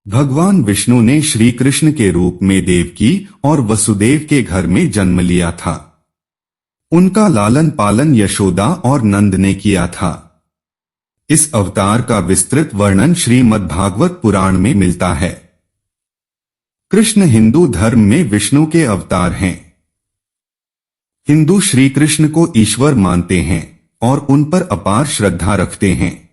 भगवान विष्णु ने श्री कृष्ण के रूप में देवकी और वसुदेव के घर में जन्म लिया था। उनका लालन पालन यशोदा और नंद ने किया था। इस अवतार का विस्तृत वर्णन श्रीमद्भागवत पुराण में मिलता है। कृष्ण हिंदू धर्म में विष्णु के अवतार हैं। हिंदू श्री कृष्ण को ईश्वर मानते हैं और उन पर अपार श्रद्धा रखते हैं।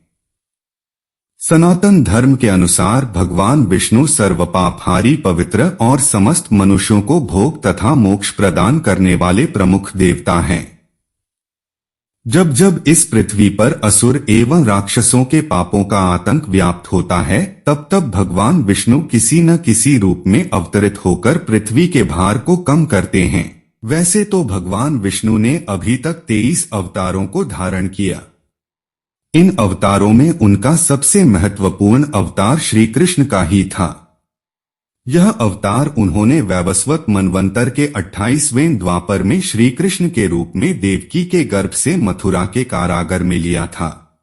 सनातन धर्म के अनुसार भगवान विष्णु सर्वपापहारी, पवित्र और समस्त मनुष्यों को भोग तथा मोक्ष प्रदान करने वाले प्रमुख देवता हैं। जब जब इस पृथ्वी पर असुर एवं राक्षसों के पापों का आतंक व्याप्त होता है, तब तब भगवान विष्णु किसी न किसी रूप में अवतरित होकर पृथ्वी के भार को कम करते हैं। वैसे तो भगवान विष्णु ने अभी तक 23 अवतारों को धारण किया। इन अवतारों में उनका सबसे महत्वपूर्ण अवतार श्री कृष्ण का ही था। यह अवतार उन्होंने वैवस्वत मनवंतर के 28वें द्वापर में श्री कृष्ण के रूप में देवकी के गर्भ से मथुरा के कारागार में लिया था।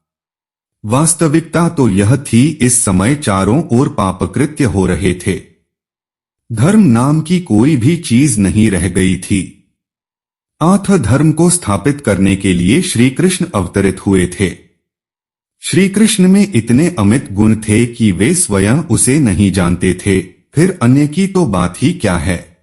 वास्तविकता तो यह थी, इस समय चारों ओर पापकृत्य हो रहे थे। धर्म नाम की कोई भी चीज नहीं रह गई थी। आथ धर्म को स्थापित करने के लिए श्री कृष्ण अवतरित हुए थे। श्री कृष्ण में इतने अमित गुण थे कि वे स्वयं उसे नहीं जानते थे, फिर अन्य की तो बात ही क्या है।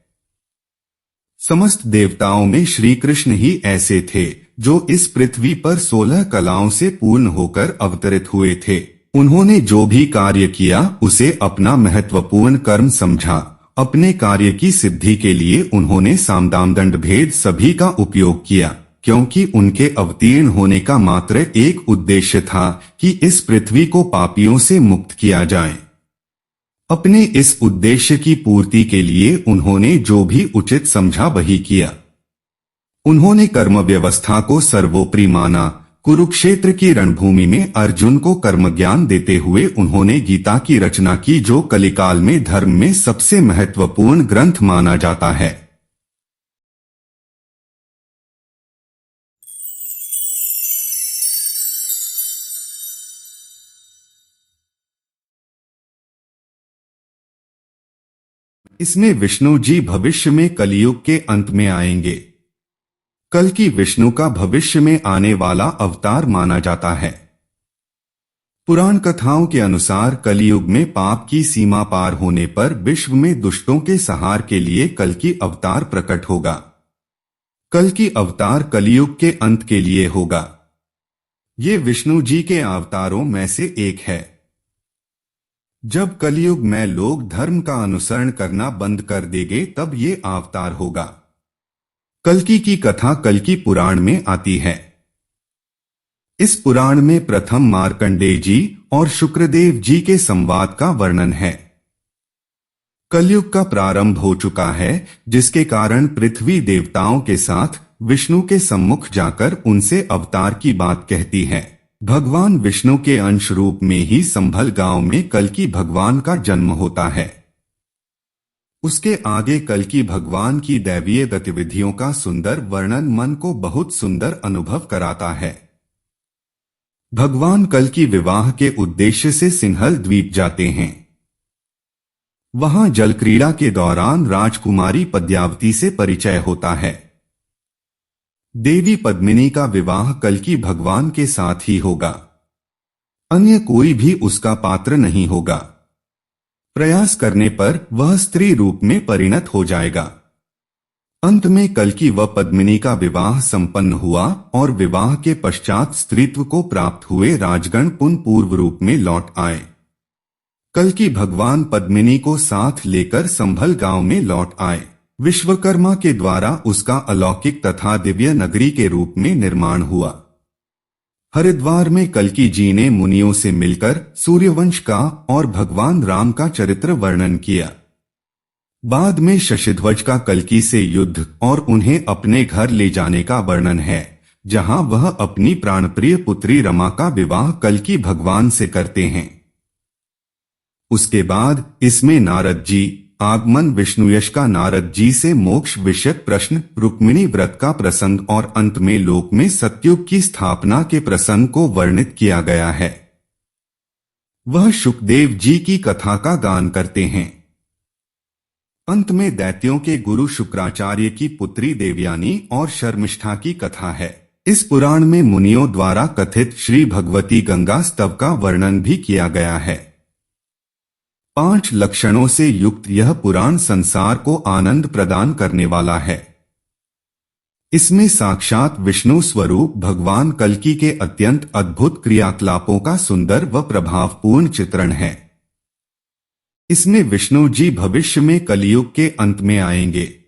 समस्त देवताओं में श्री कृष्ण ही ऐसे थे जो इस पृथ्वी पर 16 कलाओं से पूर्ण होकर अवतरित हुए थे। उन्होंने जो भी कार्य किया उसे अपना महत्वपूर्ण कर्म समझा। अपने कार्य की सिद्धि के लिए उन्होंने सामदान दंड भेद सभी का उपयोग किया, क्योंकि उनके अवतीर्ण होने का मात्र एक उद्देश्य था कि इस पृथ्वी को पापियों से मुक्त किया जाए। अपने इस उद्देश्य की पूर्ति के लिए उन्होंने जो भी उचित समझा वही किया। उन्होंने कर्म व्यवस्था को सर्वोपरि माना। कुरुक्षेत्र की रणभूमि में अर्जुन को कर्म ज्ञान देते हुए उन्होंने गीता की रचना की, जो कलिकाल में धर्म में सबसे महत्वपूर्ण ग्रंथ माना जाता है। इसमें विष्णु जी भविष्य में कलियुग के अंत में आएंगे। कल की विष्णु का भविष्य में आने वाला अवतार माना जाता है। पुराण कथाओं के अनुसार कलियुग में पाप की सीमा पार होने पर विश्व में दुष्टों के संहार के लिए कल की अवतार प्रकट होगा। कल की अवतार कलियुग के अंत के लिए होगा। ये विष्णु जी के अवतारों में से एक है। जब कलियुग में लोग धर्म का अनुसरण करना बंद कर देंगे, तब ये अवतार होगा। कल्कि की कथा कल्कि पुराण में आती है। इस पुराण में प्रथम मार्कंडेय जी और शुक्रदेव जी के संवाद का वर्णन है। कलयुग का प्रारंभ हो चुका है, जिसके कारण पृथ्वी देवताओं के साथ विष्णु के सम्मुख जाकर उनसे अवतार की बात कहती है। भगवान विष्णु के अंश रूप में ही संभल गांव में कल्कि भगवान का जन्म होता है। उसके आगे कल्कि भगवान की दैवीय गतिविधियों का सुंदर वर्णन मन को बहुत सुंदर अनुभव कराता है। भगवान कल्कि विवाह के उद्देश्य से सिंहल द्वीप जाते हैं। वहां जल क्रीड़ा के दौरान राजकुमारी पद्मावती से परिचय होता है। देवी पद्मिनी का विवाह कल्कि भगवान के साथ ही होगा। अन्य कोई भी उसका पात्र नहीं होगा। प्रयास करने पर वह स्त्री रूप में परिणत हो जाएगा। अंत में कल्कि व पद्मिनी का विवाह संपन्न हुआ और विवाह के पश्चात स्त्रीत्व को प्राप्त हुए राजगण पुनः पूर्व रूप में लौट आए। कल्कि भगवान पद्मिनी को साथ लेकर संभल गांव में लौट आए। विश्वकर्मा के द्वारा उसका अलौकिक तथा दिव्य नगरी के रूप में निर्माण हुआ। हरिद्वार में कल्कि जी ने मुनियों से मिलकर सूर्यवंश का और भगवान राम का चरित्र वर्णन किया। बाद में शशिध्वज का कल्कि से युद्ध और उन्हें अपने घर ले जाने का वर्णन है, जहां वह अपनी प्राणप्रिय पुत्री रमा का विवाह कल्कि भगवान से करते हैं। उसके बाद इसमें नारद जी, आगमन विष्णुयश का नारद जी से मोक्ष विषयक प्रश्न, रुक्मिणी व्रत का प्रसंग और अंत में लोक में सतयुग की स्थापना के प्रसंग को वर्णित किया गया है। वह सुखदेव जी की कथा का गान करते हैं। अंत में दैत्यों के गुरु शुक्राचार्य की पुत्री देवयानी और शर्मिष्ठा की कथा है। इस पुराण में मुनियों द्वारा कथित श्री भगवती गंगा स्तव का वर्णन भी किया गया है। 5 लक्षणों से युक्त यह पुराण संसार को आनंद प्रदान करने वाला है। इसमें साक्षात विष्णु स्वरूप भगवान कल्कि के अत्यंत अद्भुत क्रियाकलापों का सुंदर व प्रभावपूर्ण चित्रण है। इसमें विष्णु जी भविष्य में कलियुग के अंत में आएंगे।